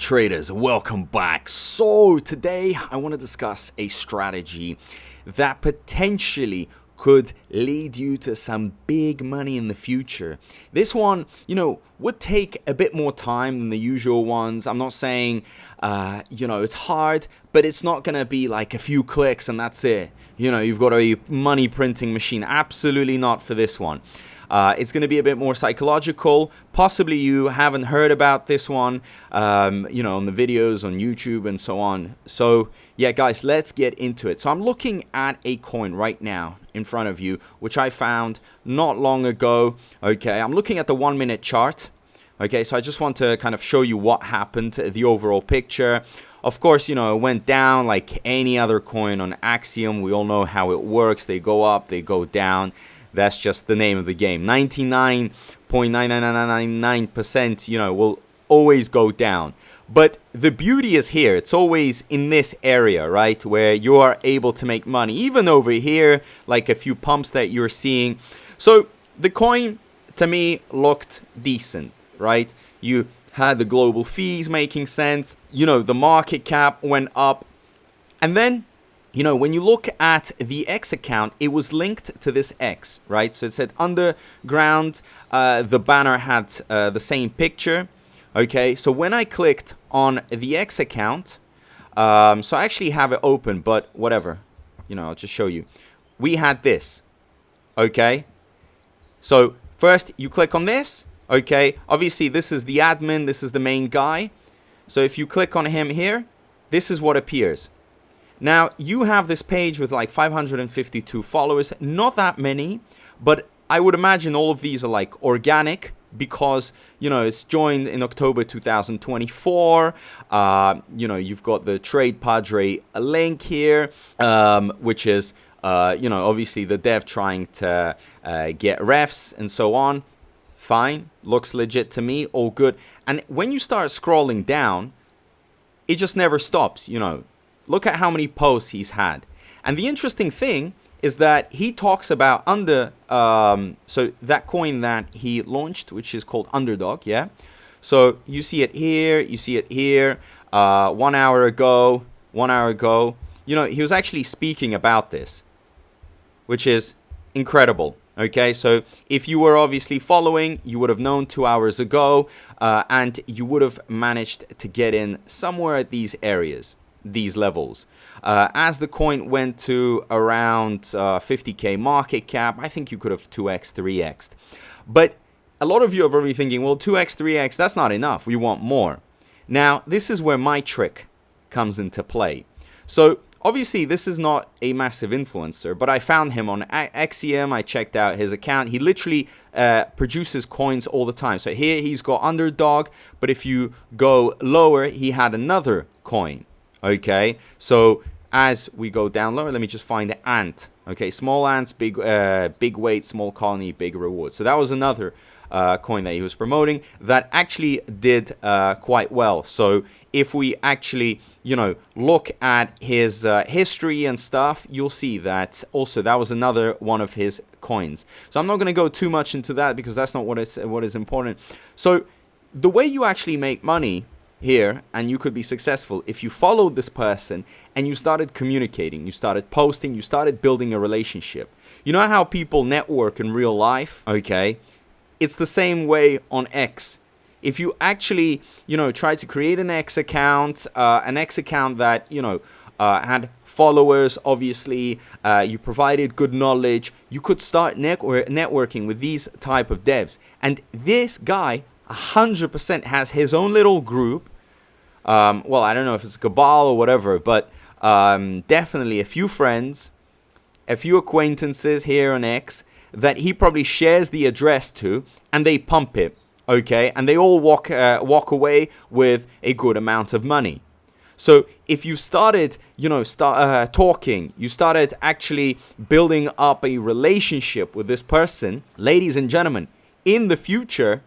traders, welcome back. So today I want to discuss a strategy that potentially could lead you to some big money in the future. This one, would take a bit more time than the usual ones. I'm not saying, it's hard, but it's not going to be like a few clicks and that's it. You've got a money printing machine. Absolutely not for this one. It's going to be a bit more psychological. Possibly you haven't heard about this one, on the videos on YouTube and so on. So yeah, guys, let's get into it. So I'm looking at a coin right now in front of you, which I found not long ago. Okay, I'm looking at the 1 minute chart. Okay, so I just want to kind of show you what happened, the overall picture. Of course, it went down like any other coin on Axiom. We all know how it works. They go up, they go down. That's just the name of the game. 99.99999%, will always go down. But the beauty is here. It's always in this area, right, where you are able to make money. Even over here, like a few pumps that you're seeing. So the coin, to me, looked decent, right? You had the global fees making sense. The market cap went up. And then when you look at the X account, it was linked to this X, right? So it said underground. The banner had the same picture. Okay, so when I clicked on the X account, so I actually have it open, but whatever. I'll just show you. We had this. Okay, so first you click on this. Okay, obviously this is the admin. This is the main guy. So if you click on him here, this is what appears. Now, you have this page with like 552 followers, not that many, but I would imagine all of these are like organic because, it's joined in October 2024. You've got the Trade Padre link here, which is, obviously the dev trying to get refs and so on. Fine, looks legit to me, all good. And when you start scrolling down, it just never stops, Look at how many posts he's had. And the interesting thing is that he talks about so that coin that he launched, which is called Underdog, yeah? So you see it here, you see it here, 1 hour ago. He was actually speaking about this, which is incredible. Okay, so if you were obviously following, you would have known 2 hours ago, and you would have managed to get in somewhere at these areas. These levels. As the coin went to around 50k market cap, I think you could have 2x, 3x'd. But a lot of you are probably thinking, well, 2x, 3x, that's not enough. We want more. Now, this is where my trick comes into play. So, obviously, this is not a massive influencer, but I found him on Axiom. I checked out his account. He literally produces coins all the time. So here he's got Underdog, but if you go lower, he had another coin. Okay, so as we go down lower, let me just find the ant. Okay, small ants, big weight, small colony, big reward. So that was another coin that he was promoting that actually did quite well. So if we actually, look at his history and stuff, you'll see that also that was another one of his coins. So I'm not going to go too much into that because that's not what is important. So the way you actually make money here, and you could be successful if you followed this person and you started communicating, you started posting, you started building a relationship. You know how people network in real life? Okay, it's the same way on X. If you actually, try to create an X account that, had followers, obviously, you provided good knowledge, you could start networking with these type of devs. And this guy 100% has his own little group. Well, I don't know if it's Cabal or whatever, but definitely a few friends, a few acquaintances here on X that he probably shares the address to, and they pump it, okay? And they all walk away with a good amount of money. So if you started, talking, you started actually building up a relationship with this person, ladies and gentlemen, in the future,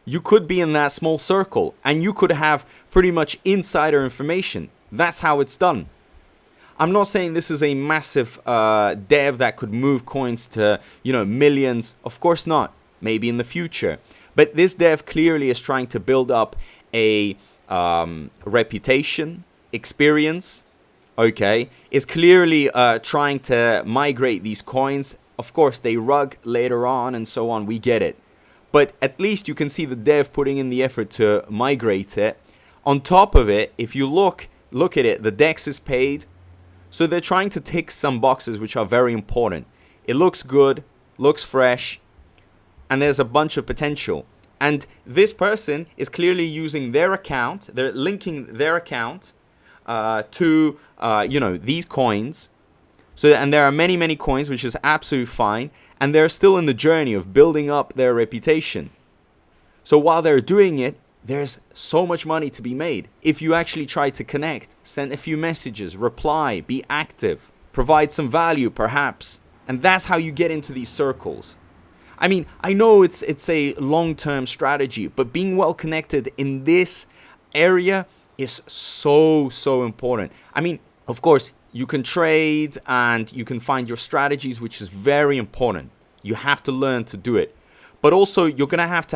you could be in that small circle and you could have pretty much insider information. That's how it's done. I'm not saying this is a massive dev that could move coins to, millions. Of course not. Maybe in the future. But this dev clearly is trying to build up a reputation, experience, okay, is clearly trying to migrate these coins. Of course, they rug later on and so on. We get it. But at least you can see the dev putting in the effort to migrate it. On top of it, if you look at it, the DEX is paid. So they're trying to tick some boxes which are very important. It looks good, looks fresh, and there's a bunch of potential. And this person is clearly using their account. They're linking their account to, these coins. So, and there are many, many coins, which is absolutely fine. And they're still in the journey of building up their reputation. So while they're doing it, there's so much money to be made. If you actually try to connect, send a few messages, reply, be active, provide some value perhaps. And that's how you get into these circles. I mean, I know it's a long-term strategy, but being well connected in this area is so important. I mean, of course, you can trade and you can find your strategies, which is very important. You have to learn to do it. But also, you're going to have,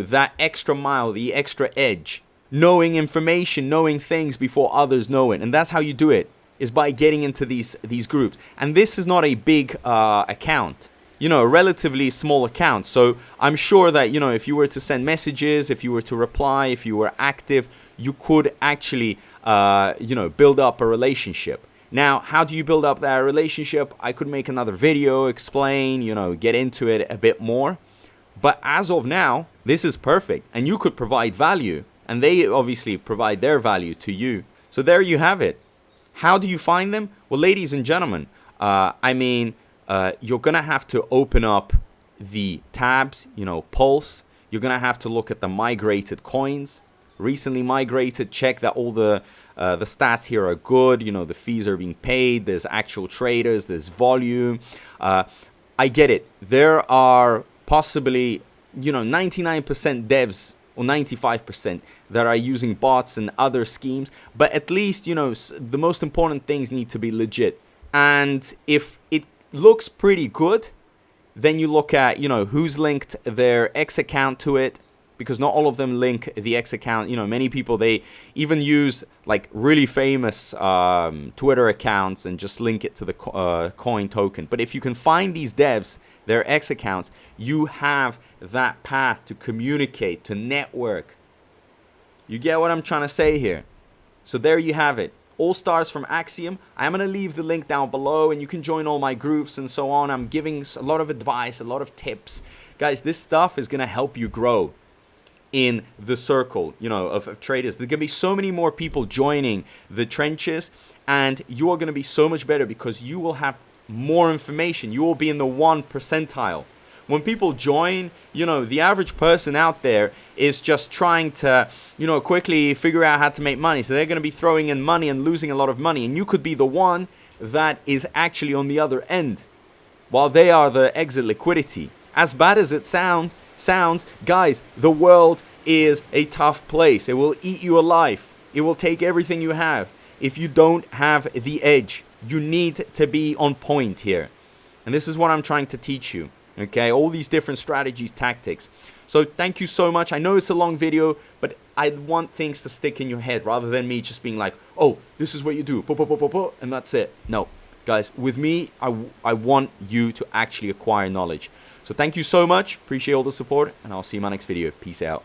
that extra mile, the extra edge. Knowing information, knowing things before others know it. And that's how you do it, is by getting into these groups. And this is not a big account. A relatively small account. So I'm sure that, if you were to send messages, if you were to reply, if you were active, you could actually, build up a relationship. Now, how do you build up that relationship? I could make another video, explain, get into it a bit more. But as of now, this is perfect. And you could provide value. And they obviously provide their value to you. So there you have it. How do you find them? Well, ladies and gentlemen, you're going to have to open up the tabs, Pulse. You're going to have to look at the migrated coins. Recently migrated, check that all the stats here are good. The fees are being paid. There's actual traders. There's volume. I get it. There are possibly, 99% devs or 95% that are using bots and other schemes. But at least, the most important things need to be legit. And if it looks pretty good, then you look at, who's linked their X account to it. Because not all of them link the X account. Many people, they even use like really famous Twitter accounts and just link it to the coin token. But if you can find these devs, their X accounts, you have that path to communicate, to network. You get what I'm trying to say here? So there you have it. All stars from Axiom. I'm going to leave the link down below and you can join all my groups and so on. I'm giving a lot of advice, a lot of tips. Guys, this stuff is going to help you grow in the circle, of traders. There's going to be so many more people joining the trenches, and you are going to be so much better because you will have more information. You will be in the 1 percentile. When people join, the average person out there is just trying to, quickly figure out how to make money. So they're going to be throwing in money and losing a lot of money. And you could be the one that is actually on the other end, while they are the exit liquidity. As bad as it sounds, guys, the world is a tough place. It will eat you alive. It will take everything you have. If you don't have the edge, you need to be on point here. And this is what I'm trying to teach you. Okay, all these different strategies, tactics. So thank you so much. I know it's a long video, but I want things to stick in your head rather than me just being like, oh, this is what you do, and that's it. No, guys, with me, I want you to actually acquire knowledge. So thank you so much. Appreciate all the support, and I'll see you in my next video. Peace out.